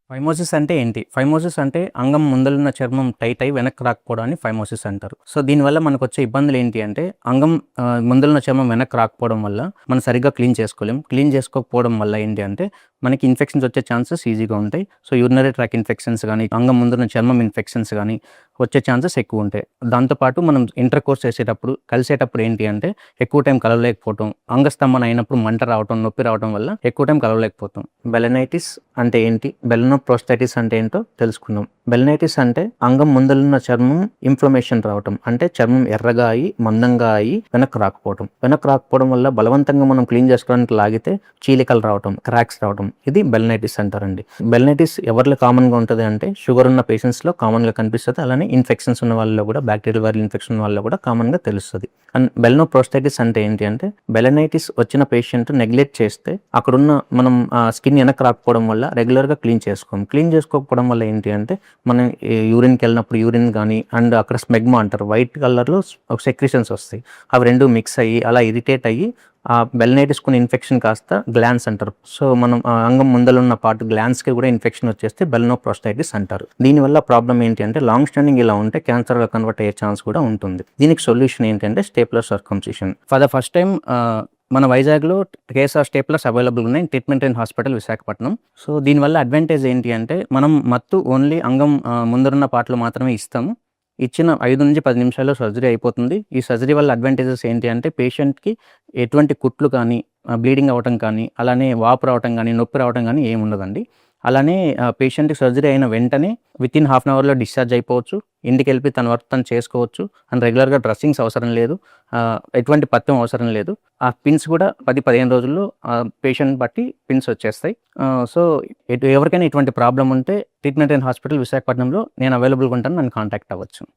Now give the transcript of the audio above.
Phimosis అంటే ఏంటి? Phimosis అంటే అంగం ముందలున్న చర్మం టైట్ అయ్యి వెనక్కి రాకపోవడాన్ని ఫైమోసిస్ అంటారు. సో, దీనివల్ల మనకొచ్చే ఇబ్బందులు ఏంటి అంటే అంగం ముందలున్న చర్మం వెనక్కి రాకపోవడం వల్ల మనం సరిగ్గా క్లీన్ చేసుకోలేం. క్లీన్ చేసుకోకపోవడం వల్ల ఏంటి అంటే మనకి ఇన్ఫెక్షన్స్ వచ్చే ఛాన్సెస్ ఈజీగా ఉంటాయి. సో, యూరినరీ ట్రాక్ ఇన్ఫెక్షన్స్ గానీ, అంగం ముందున్న చర్మం ఇన్ఫెక్షన్స్ గానీ వచ్చే ఛాన్సెస్ ఎక్కువుంటాయి. దాంతో పాటు మనం ఇంటర్ కోర్స్ చేసేటప్పుడు, కలిసేటప్పుడు ఏంటి అంటే ఎక్కువ టైం కలవలేకపోవటం, అంగస్తంభన అయినప్పుడు మంట రావటం, నొప్పి రావటం వల్ల ఎక్కువ టైం కలవలేకపోతాం. బెలనైటిస్ అంటే ఏంటి? బెలనోప్రోస్టైటిస్ అంటే ఏంటో తెలుసుకుందాం. బెలనైటిస్ అంటే అంగం ముందలున్న చర్మం ఇన్ఫ్లమేషన్ రావటం, అంటే చర్మం ఎర్రగా అయ్యి, మందంగా అయ్యి వెనక్కి రాకపోవటం. వెనక్కి రాకపోవడం వల్ల బలవంతంగా మనం క్లీన్ చేసుకోవడానికి లాగితే చీలికలు రావటం, క్రాక్స్ రావటం, ఇది బెలనైటిస్ అంటారండి. బెలనైటిస్ ఎవరిలో కామన్గా ఉంటుంది అంటే షుగర్ ఉన్న పేషెంట్స్లో కామన్గా కనిపిస్తుంది. అలానే ఇన్ఫెక్షన్స్ ఉన్న వాళ్ళలో కూడా, బ్యాక్టీరియల్ వైరల్ ఇన్ఫెక్షన్ ఉన్న వాళ్ళలో కూడా కామన్గా తెలుస్తుంది. అండ్ బెలనోప్రోస్టైటిస్ అంటే ఏంటి అంటే బెలనైటిస్ వచ్చిన పేషెంట్ నెగ్లెక్ట్ చేస్తే అక్కడున్న మనం స్కిన్ వెనక్కి రాకపోవడం వల్ల రెగ్యులర్గా క్లీన్ చేసుకోం. క్లీన్ చేసుకోకపోవడం వల్ల ఏంటి అంటే మనం యూరిన్కి వెళ్ళినప్పుడు యూరిన్ కానీ అండ్ అక్కడ స్మెగ్మా అంటారు, వైట్ కలర్లో సెక్రిషన్స్ వస్తాయి. అవి రెండు మిక్స్ అయ్యి అలా ఇరిటేట్ అయ్యి ఆ బెలనైటిస్ కొన్ని ఇన్ఫెక్షన్ కాస్త గ్లాన్స్ అంటారు. సో మనం అంగం ముందలున్న పార్ట్ గ్లాన్స్కి కూడా ఇన్ఫెక్షన్ వచ్చేస్తే బెలనోప్రోస్టైటిస్ అంటారు. దీనివల్ల ప్రాబ్లం ఏంటి అంటే లాంగ్ స్టాండింగ్ ఇలా ఉంటే క్యాన్సర్గా కన్వర్ట్ అయ్యే ఛాన్స్ కూడా ఉంటుంది. దీనికి సొల్యూషన్ ఏంటంటే stapler circumcision. For the first time మన వైజాగ్లో కేఎస్ఆర్ స్టేప్లర్స్ అవైలబుల్ ఉన్నాయి, treatment and hospital Visakhapatnam. So దీనివల్ల అడ్వాంటేజ్ ఏంటి అంటే మనం మత్తు ఓన్లీ అంగం ముందరున్న పార్ట్లో మాత్రమే ఇస్తాము. ఇచ్చిన 5 నుంచి 10 నిమిషాల్లో సర్జరీ అయిపోతుంది. ఈ సర్జరీ వల్ల అడ్వాంటేజెస్ ఏంటి అంటే పేషెంట్కి ఎటువంటి కుట్లు కానీ, బ్లీడింగ్ అవ్వటం కానీ, అలానే వాపు రావటం కానీ, నొప్పి రావటం కానీ ఏమి ఉండదండి. అలానే పేషెంట్కి సర్జరీ అయిన వెంటనే వితిన్ హాఫ్ అన్ అవర్లో డిశ్చార్జ్ అయిపోవచ్చు. ఇంటికి వెళ్ళి తన వర్క్ తను చేసుకోవచ్చు. అండ్ రెగ్యులర్గా డ్రెస్సింగ్స్ అవసరం లేదు, ఎటువంటి పథ్యం అవసరం లేదు. ఆ పిన్స్ కూడా 10-15 రోజుల్లో పేషెంట్ బట్టి పిన్స్ వచ్చేస్తాయి. సో ఎవరికైనా ఇటువంటి ప్రాబ్లం ఉంటే ట్రీట్మెంట్ అండ్ హాస్పిటల్ విశాఖపట్నంలో నేను అవైలబుల్గా ఉంటాను, నన్ను కాంటాక్ట్ అవ్వచ్చు.